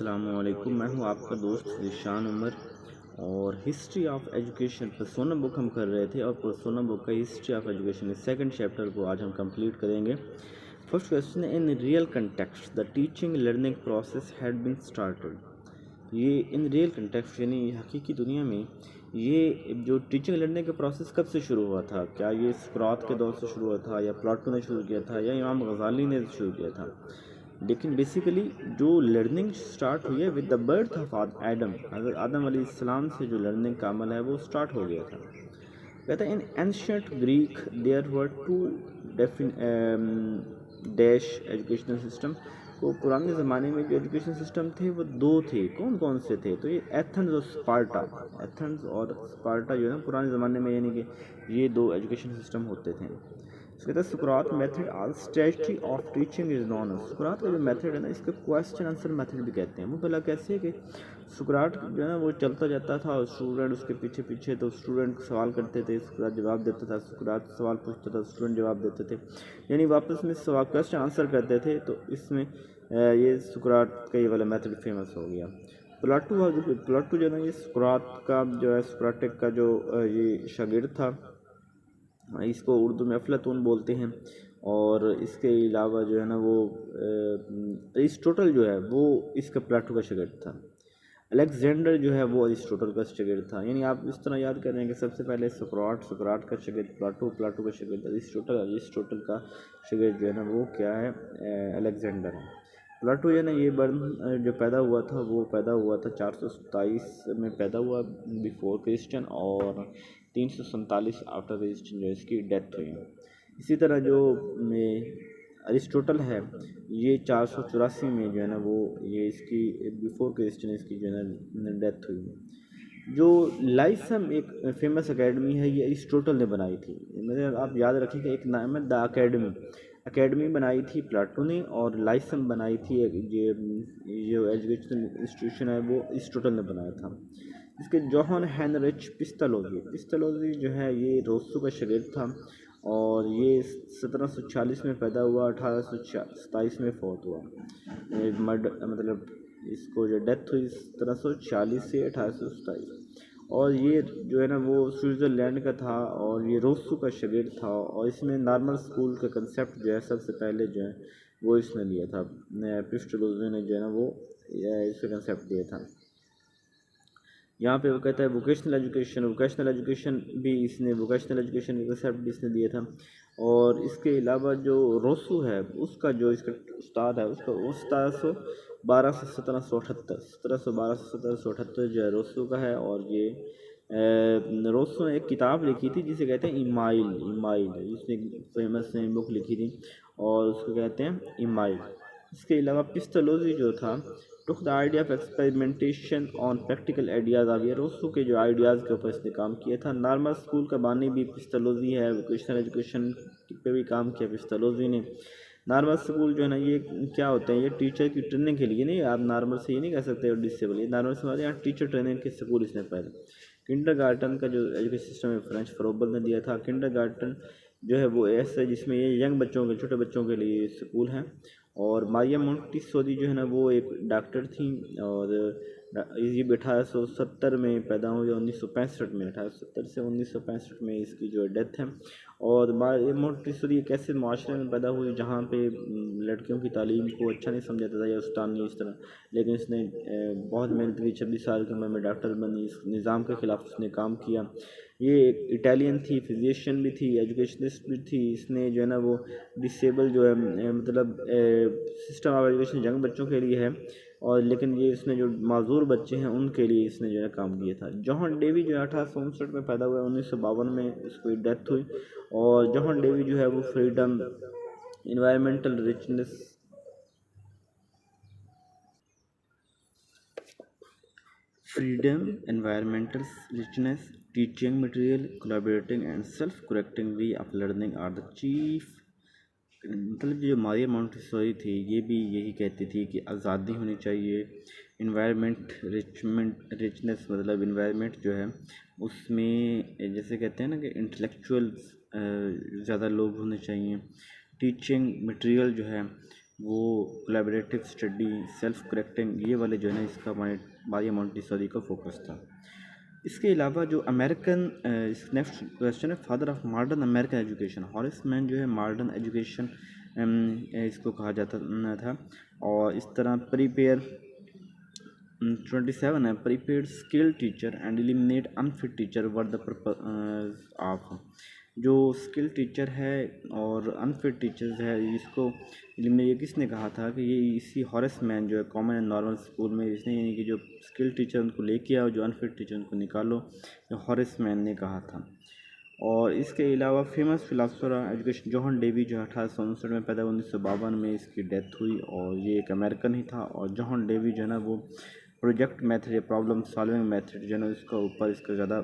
السلام علیکم، میں ہوں آپ کا دوست ذیشان عمر، اور ہسٹری آف ایجوکیشن پرسونا بک ہم کر رہے تھے، اور پرسونا بک کا history of education second chapter کو آج ہم کمپلیٹ کریں گے۔ فرسٹ کویسچن ہے، in real context the teaching learning process had been started. یہ ان ریئل کنٹیکسٹ یعنی حقیقی دنیا میں یہ جو ٹیچنگ لرننگ کا پروسیس کب سے شروع ہوا تھا؟ کیا یہ سقراط کے دور سے شروع ہوا تھا، یا پلاٹو نے شروع کیا تھا، یا امام غزالی نے شروع کیا تھا؟ لیکن بیسیکلی جو لرننگ سٹارٹ ہوئی ہے with the birth of Adam, حضرت آدم علیہ السلام سے جو لرننگ کا عمل ہے وہ سٹارٹ ہو گیا تھا۔ کہتا ہے in ancient Greek there were two dash educational system, کو پرانے زمانے میں جو ایجوکیشن سسٹم تھے وہ دو تھے۔ کون کون سے تھے؟ تو یہ ایتھنز اور اسپارٹا، ایتھنز اور اسپارٹا جو ہے نا پرانے زمانے میں، یعنی کہ یہ دو ایجوکیشن سسٹم ہوتے تھے۔ اس کہتا ہے سقراط method all strategy of teaching is known. سقراط کا جو میتھڈ ہے نا، اس کو کویسچن آنسر میتھڈ بھی کہتے ہیں۔ وہ پہلا کیسے ہے کہ سقراط جو ہے نا وہ چلتا جاتا تھا، اور اسٹوڈنٹ اس کے پیچھے پیچھے، تو اسٹوڈنٹ سوال کرتے تھے، سقراط جواب دیتا تھا، سقراط سوال پوچھتا تھا، اسٹوڈنٹ جواب دیتے تھے، یعنی واپس میں سوال کویسچن آنسر کرتے تھے۔ تو اس میں یہ سقراط کا یہ والا میتھڈ فیمس ہو گیا۔ پلاٹو جو ہے نا یہ سقراط کا جو ہے سقراٹک کا جو یہ شاگرد تھا، اس کو اردو میں افلاطون بولتے ہیں۔ اور اس کے علاوہ جو ہے نا وہ ارسطوٹل جو ہے وہ اس کا پلاٹو کا شاگرد تھا۔ الیگزینڈر جو ہے وہ ارسطوٹل کا شاگرد تھا۔ یعنی آپ اس طرح یاد کریں کہ سب سے پہلے سقراط کا شاگرد پلاٹو کا شاگرد ارسطوٹل کا شاگرد جو ہے نا وہ کیا ہے؟ الیگزینڈر ہے۔ پلاٹو جو ہے نا یہ جو پیدا ہوا تھا وہ پیدا ہوا تھا 427 میں پیدا ہوا بیفور کرسچن، اور 347 آفٹر کرسچن جو اس کی ڈیتھ ہوئی۔ اسی طرح جو ارسطوٹل ہے یہ 484 میں جو ہے نا وہ یہ اس کی بیفور کرسچن اس کی جو ہے نا ڈیتھ ہوئی۔ جو لائسم ایک فیمس اکیڈمی ہے، یہ ارسطوٹل نے بنائی تھی۔ مطلب آپ یاد رکھیں کہ ایک نام ہے دا اکیڈمی بنائی تھی پلاٹو نے، اور لائسم بنائی تھی جو ایجوکیشنل انسٹیٹیوشن ہے وہ ارسطوٹل نے بنایا تھا۔ اس کے جوہان ہینرچ پستلوزی جو ہے یہ روسو کا شاگرد تھا، اور یہ 1746 میں پیدا ہوا، 1827 میں فوت ہوا۔ مطلب اس کو جو ڈیتھ ہوئی 1740 سے 1827، اور یہ جو ہے نا وہ سوئٹزرلینڈ کا تھا، اور یہ روسو کا شاگرد تھا، اور اس میں نارمل اسکول کا کنسیپٹ جو ہے سب سے پہلے جو ہے وہ اس نے لیا تھا۔ پستلوزی نے جو ہے نا وہ اس کا کنسیپٹ دیا تھا۔ یہاں پہ وہ کہتا ہے ووکیشنل ایجوکیشن بھی اس نے ووکیشنل ایجوکیشن کا کنسیپٹ بھی اس نے دیا تھا۔ اور اس کے علاوہ جو روسو ہے اس کا جو اس کا استاد ہے اس کا 1712 سے 1778 جو ہے روسو کا ہے۔ اور یہ روسو نے ایک کتاب لکھی تھی جسے کہتے ہیں ایمائل، اس نے فیمس بک لکھی تھی، اور اس کو کہتے ہیں ایمائل۔ اس کے علاوہ پستلوزی جو تھا took the idea of experimentation on practical ideas of Rousseau کے جو آئیڈیاز کے اوپر اس نے کام کیا تھا۔ نارمل اسکول کا بانی بھی پستلوزی ہے، ووکیشنل ایجوکیشن پہ بھی کام کیا پستلوزی نے۔ نارمل اسکول جو ہے نا یہ کیا ہوتے ہیں؟ یہ ٹیچر کی ٹریننگ کے لیے نہیں، آپ نارمل سے یہ نہیں کہہ سکتے ڈسیبل، یہ نارمل سے یہاں ٹیچر ٹریننگ کے اسکول اس نے پہلے۔ کنڈر گارٹن کا جو ایجوکیشن سسٹم ہے فرینچ فروبل نے دیا تھا۔ کنڈر گارٹن جو ہے وہ ایسا ہے جس میں یہ ینگ بچوں کے، چھوٹے بچوں کے لیے اسکول ہیں۔ اور ماریا مونٹیسوری جو ہے نا وہ ایک ڈاکٹر تھیں، اور یہ 1870 میں پیدا ہوئی، 1965 میں 1870 سے 1965 میں اس کی جو ڈیتھ ہے۔ اور ماریا مونٹیسوری ایک ایسے معاشرے میں پیدا ہوئی جہاں پہ لڑکیوں کی تعلیم کو اچھا نہیں سمجھاتا تھا، یا استاد نہیں اس طرح، لیکن اس نے بہت محنت کی، 26 سال کی عمر میں ڈاکٹر بنی، اس نظام کے خلاف اس نے کام کیا۔ یہ ایک اٹیلین تھی، فزیشین بھی تھی، ایجوکیشنسٹ بھی تھی۔ اس نے جو ہے نا وہ ڈسیبل جو ہے مطلب سسٹم آف ایجوکیشن ینگ بچوں کے لیے ہے، اور لیکن یہ اس نے جو معذور بچے ہیں ان کے لیے اس نے جو ہے کام کیا تھا۔ جوہان ڈیوی جو ہے 1859 میں پیدا ہوا، 1952 میں اس کو ڈیتھ ہوئی۔ اور جوہان ڈیوی جو ہے وہ freedom, environmental richness, teaching material, collaborating and self correcting way of learning are the chief. مطلب جو ماریا مونٹیسوری تھی یہ بھی یہی کہتی تھی کہ آزادی ہونی چاہیے، انوائرمنٹ رچنس، مطلب انوائرمنٹ جو ہے اس میں جیسے کہتے ہیں نا کہ انٹلیکچوئل زیادہ لوگ ہونے چاہیے۔ ٹیچنگ مٹیریل جو ہے وہ کولیبریٹو اسٹڈی، سیلف کریکٹنگ، یہ والے جو ہے نا اس کا ماریا مونٹیسوری کا فوکس تھا۔ اس کے علاوہ جو امریکن نیکسٹ کویشچن ہے، father of modern American education, Horace Mann جو ہے ماڈرن ایجوکیشن اس کو کہا جاتا تھا۔ اور اس طرح پریپیئر 27 ہے، prepare skill teacher and eliminate انفٹ teacher were the purpose of, جو اسکل ٹیچر ہے اور انفٹ ٹیچرز ہے اس کو یہ کس نے کہا تھا کہ یہ اسی ہاریس مین جو ہے کامن اینڈ نارمل اسکول میں اس نے یعنی کہ جو اسکل ٹیچر ان کو لے کے آؤ، جو انفٹ ٹیچر ان کو نکالو، جو ہاریس مین نے کہا تھا۔ اور اس کے علاوہ فیمس فلاسفر ایجوکیشن جوہن ڈیوی جو 1859 میں پیدا، 1952 میں اس کی ڈیتھ ہوئی، اور یہ ایک امریکن ہی تھا۔ اور جوہن ڈیوی جو ہے نا وہ پروجیکٹ میتھڈ یا پرابلم سالونگ میتھڈ جو ہے نا اس کا اوپر اس کا زیادہ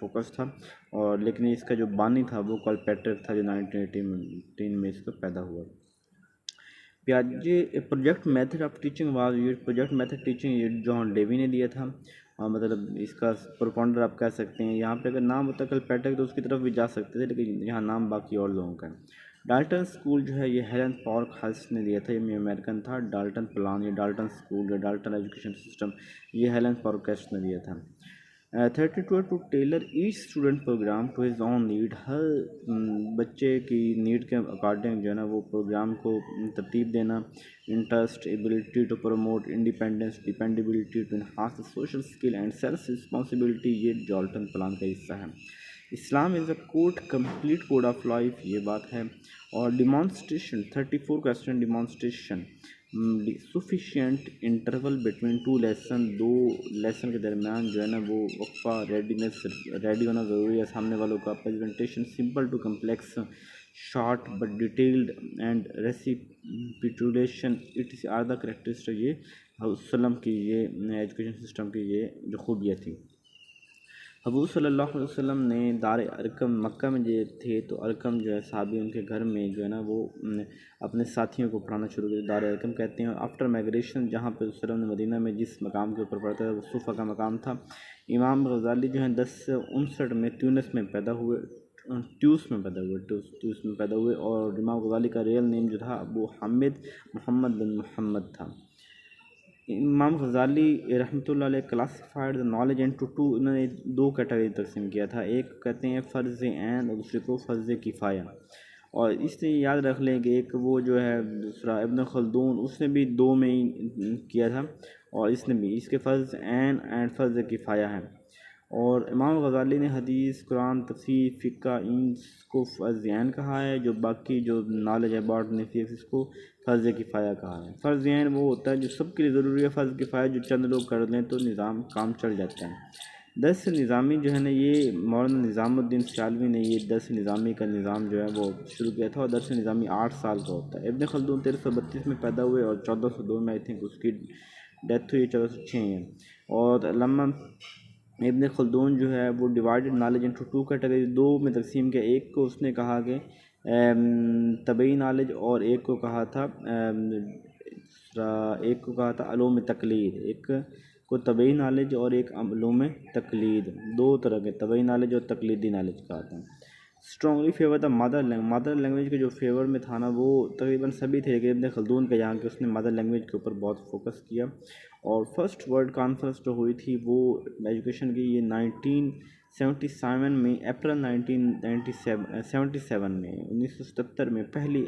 فوکس تھا، اور لیکن اس کا جو بانی تھا وہ کال پیٹرک تھا، جو 1918 میں اس کا پیدا ہوا۔ پیاجے project method of teaching was, یہ پروجیکٹ میتھڈ ٹیچنگ یہ جوہن ڈیوی نے دیا تھا، اور مطلب اس کا پروپاؤنڈر آپ کہہ سکتے ہیں۔ یہاں پہ اگر نام ہوتا کل پیٹرک تو اس کی طرف بھی جا سکتے تھے، لیکن یہاں نام باقی اور لوگوں کا ہے۔ ڈالٹن اسکول جو ہے یہ ہیلن پارک ہائس نے دیا تھا، یہ امریکن تھا۔ ڈالٹن پلان یا ڈالٹن اسکول یا ڈالٹن ایجوکیشن سسٹم یہ ہیلن پارک ہائس نے دیا تھا۔ 32 to tailor each student program to his own need, ہر بچے کی نیڈ کے اکارڈنگ جو ہے نا وہ پروگرام کو ترتیب دینا۔ Interest, ability to promote independence, dependability to enhance social skill and self responsibility, یہ ڈالٹن پلان کا حصہ ہے۔ Islam is a code, complete code of life, یہ بات ہے۔ اور demonstration 34 question, demonstration sufficient interval between two lesson, دو لیسن کے درمیان جو ہے نا وہ وقفہ، ریڈی ہونا ضروری ہے سامنے والوں کا۔ Presentation simple to complex, short but detailed and recapitulation, it is are the characteristic, یہ حضور وسلم کی یہ ایجوکیشن سسٹم کی یہ جو خوبیاں تھیں۔ حضور صلی اللہ علیہ وسلم نے دار ارقم مکہ میں جو تھے تو ارقم جو ہے صحابی ان کے گھر میں جو ہے نا وہ اپنے ساتھیوں کو پڑھانا شروع کیا، دار ارقم کہتے ہیں۔ اور آفٹر مائگریشن جہاں پہ وسلم نے مدینہ میں جس مقام کے اوپر پڑھتا ہے وہ صوفہ کا مقام تھا۔ امام غزالی جو ہیں 1059 میں تیونس میں پیدا ہوئے، ٹیوس میں پیدا ہوئے، اور امام غزالی کا ریئل نیم جو تھا ابو حامد محمد بن محمد تھا۔ امام غزالی رحمۃ اللہ علیہ classified the knowledge into to, انہوں نے دو کیٹیگری تقسیم کیا تھا، ایک کہتے ہیں فرض عین اور دوسرے کو فرض کفایہ۔ اور اس سے یاد رکھ لیں کہ ایک وہ جو ہے دوسرا ابن خلدون، اس نے بھی دو میں ہی کیا تھا، اور اس نے بھی اس کے فرض عین اینڈ فرض کفایہ ہیں۔ اور امام غزالی نے حدیث، قرآن، تفسیر، فقہ ان کو فرض عین کہا ہے، جو باقی جو نالج ہے باٹنی فزکس اس کو فرض کفایہ کہا ہے۔ فرض عین وہ ہوتا ہے جو سب کے لیے ضروری ہے، فرض کفایہ جو چند لوگ کر دیں تو نظام کام چل جاتا ہے۔ درس نظامی جو ہے نا یہ مولانا نظام الدین سیالوی نے یہ درس نظامی کا نظام جو ہے وہ شروع کیا تھا، اور درس نظامی 8 سال کا ہوتا ہے۔ ابن خلدون 1332 میں پیدا ہوئے اور 1402 میں آئی تھنک اس کی ڈیتھ ہوئی، 1406 ہے۔ اور علامہ ابن خلدون جو ہے وہ divided knowledge into two category, دو میں تقسیم کیا، ایک کو اس نے کہا کہ طبعی نالج، اور ایک کو کہا تھا علوم تقلید، ایک کو طبعی نالج اور ایک علوم تقلید، دو طرح کے طبعی نالج اور تقلیدی نالج کہا تھا۔ اسٹرانگلی فیور دا مادر لینگویج کے جو فیور میں تھا نا وہ تقریباً سبھی تھے، لیکن ابن خلدون کے یہاں کہ اس نے مادر لینگویج کے اوپر بہت فوکس کیا۔ اور فرسٹ ورلڈ کانفرنس جو ہوئی تھی وہ ایجوکیشن کی، یہ 1977 میں، اپریل 1977 میں، 1977 میں پہلی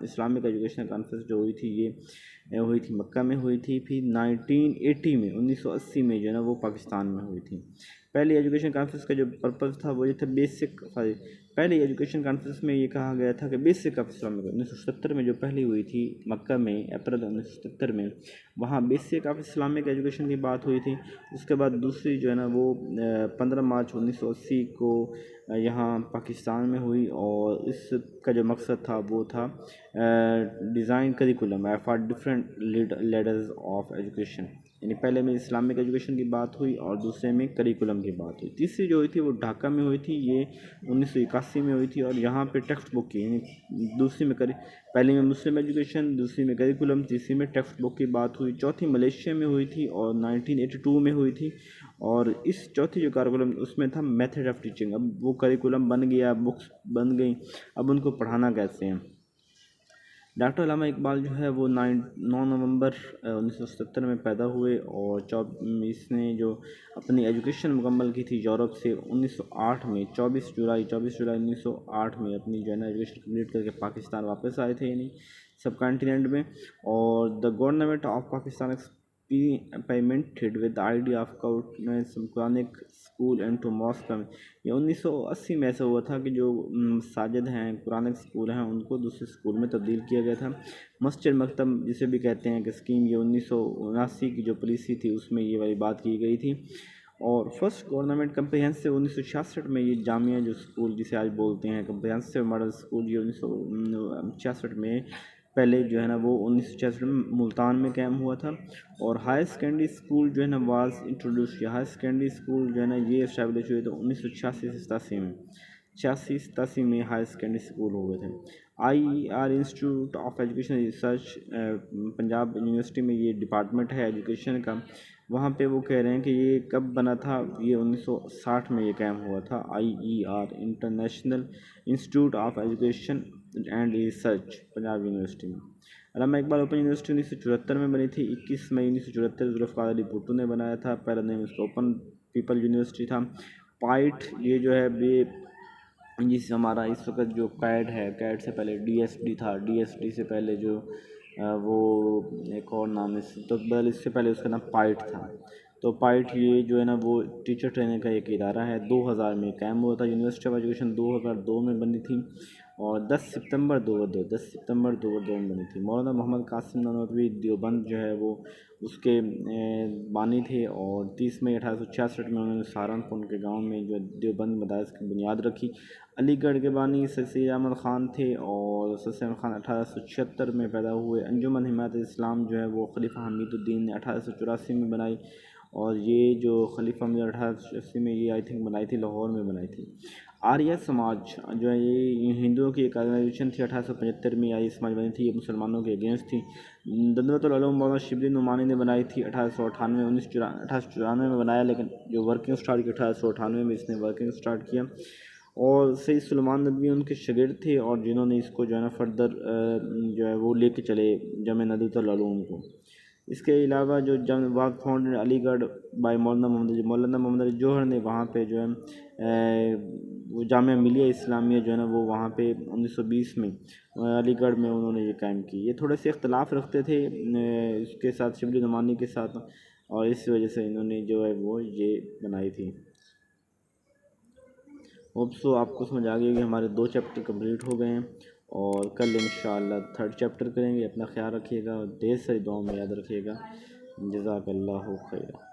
اسلامک ایجوکیشنل کانفرنس جو ہوئی تھی یہ ہوئی تھی مکہ میں ہوئی تھی۔ پھر 1980 میں 1980 میں جو ہے نا وہ پاکستان میں ہوئی تھی۔ پہلی ایجوکیشن کانفرنس کا جو پرپز تھا وہ یہ تھا بیسک، پہلی ایجوکیشن کانفرنس میں یہ کہا گیا تھا کہ بیسک آف اسلامک، 1977 میں جو پہلی ہوئی تھی مکہ میں اپریل 1977 میں، وہاں بیسک آف اسلامک ایجوکیشن کی بات ہوئی تھی۔ اس کے بعد دوسری جو ہے نا وہ 15 مارچ 1980 کو یہاں پاکستان میں ہوئی، اور اس کا جو مقصد تھا وہ تھا design curriculum for different leaders of education, یعنی پہلے میں اسلامک ایجوکیشن کی بات ہوئی اور دوسرے میں کریکولم کی بات ہوئی۔ تیسری جو ہوئی تھی وہ ڈھاکہ میں ہوئی تھی، یہ 1981 میں ہوئی تھی، اور یہاں پہ ٹیکسٹ بک کی، یعنی دوسری میں پہلی میں مسلم ایجوکیشن، دوسری میں کریکولم، تیسری میں ٹیکسٹ بک کی بات ہوئی۔ چوتھی ملیشیا میں ہوئی تھی اور 1982 میں ہوئی تھی، اور اس چوتھی جو کریکولم اس میں تھا میتھڈ آف ٹیچنگ، اب وہ کریکولم بن گیا، بکس بن گئیں، اب ان کو پڑھانا کیسے ہیں۔ ڈاکٹر علامہ اقبال جو ہے وہ 9 نومبر 1970 میں پیدا ہوئے، اور اس نے جو اپنی ایجوکیشن مکمل کی تھی یورپ سے 1908 میں 24 جولائی 1908 میں اپنی جو ہے نا ایجوکیشن کمپلیٹ کر کے پاکستان واپس آئے تھے، یعنی سب کانٹیننٹ میں. اور the government of Pakistan experimented with the idea of some Quranic school into mosque. یہ 1980 میں ایسا ہوا تھا کہ جو مساجد ہیں، قرآنک اسکول ہیں، ان کو دوسرے اسکول میں تبدیل کیا گیا تھا. مسجد مکتب جسے بھی کہتے ہیں کہ اسکیم یہ 1979 کی جو پالیسی تھی اس میں یہ والی بات کی گئی تھی. اور فرسٹ گورنمنٹ کمپریہنسو 1966 میں یہ جامعہ جو اسکول جسے آج بولتے ہیں کمپریہنسو ماڈل اسکول، یہ 1966 میں پہلے جو ہے نا وہ 1966 میں ملتان میں قائم ہوا تھا. اور ہائی سیکنڈری اسکول جو ہے نا واز انٹروڈیوس کیا. ہائی سیکنڈری اسکول جو ہے نا یہ اسٹیبلش ہوئے تو 1986 میں 86 میں ہائی سیکنڈری اسکول ہوئے تھے. IER institute of education research Punjab university میں یہ ڈپارٹمنٹ ہے ایجوکیشن کا. وہاں پہ وہ کہہ رہے ہیں کہ یہ کب بنا تھا، یہ 1960 میں یہ قائم ہوا تھا. IER international institute of education and research Punjab university میں. علامہ اقبال اوپن یونیورسٹی 1974 میں بنی تھی. 21 مئی 1974 ذوالفقار علی بھٹو نے بنایا تھا. پہلا نیم اس کا اوپن پیپل یونیورسٹی تھا. پائٹ یہ جو ہے جس ہمارا اس وقت جو کیڈ ہے، کیڈ سے پہلے DSD تھا، DSD سے پہلے جو وہ ایک اور نام اس سے پہلے اس کا نام پائٹ تھا. تو پائٹ یہ جو ہے نا وہ ٹیچر ٹریننگ کا ایک ادارہ ہے. 2000 میں قائم ہوا تھا. یونیورسٹی آف ایجوکیشن 2002 میں بنی تھی، اور 10 ستمبر 2002 میں بنی تھی. مولانا محمد قاسم نانوتوی دیوبند جو ہے وہ اس کے بانی تھے، اور 30 مئی 1866 میں انہوں نے سہارنپور کے گاؤں میں جو دیوبند مدارس کی بنیاد رکھی. علی گڑھ کے بانی سر سید احمد خان تھے، اور سر سید احمد خان 1876 میں پیدا ہوئے. انجمن حمایت اسلام جو ہے وہ خلیفہ حمید الدین نے 1884 میں بنائی، اور یہ جو خلیفہ حمید 1880 میں یہ آئی تھنک بنائی تھی، لاہور میں بنائی تھی. آریہ سماج جو ہے یہ ہندوؤں کی ایک آرگنائزیشن تھی. 1875 میں آریہ سماج بنی تھی. یہ مسلمانوں کے اگینسٹ تھی. ندوۃ العلوم مولانا شبلی نعمانی نے بنائی تھی 1898 1894 میں بنایا، لیکن جو ورکنگ سٹارٹ کی 1898 میں اس نے ورکنگ سٹارٹ کیا. اور سید سلیمان ندوی ان کے شاگرد تھے، اور جنہوں نے اس کو جو ہے نا فردر جو ہے وہ لے کے چلے جامعہ ندوۃ العلوم کو. اس کے علاوہ جو واز فاؤنڈیڈ علی گڑھ بائی مولانا محمد علی جوہر نے وہاں پہ جو ہے وہ جامعہ ملیہ اسلامیہ جو ہے نا وہ وہاں پہ 1920 میں علی گڑھ میں انہوں نے یہ قائم کی. یہ تھوڑے سے اختلاف رکھتے تھے اس کے ساتھ، شبلی نعمانی کے ساتھ، اور اس وجہ سے انہوں نے جو ہے وہ یہ بنائی تھی. ہوپ سو آپ کو سمجھ آ گئی کہ ہمارے 2 چیپٹر کمپلیٹ ہو گئے ہیں، اور کل انشاءاللہ 3rd چیپٹر کریں گے. اپنا خیال رکھیے گا، اور ڈھیر ساری دعاؤں میں یاد رکھیے گا. جزاک اللہ خیر.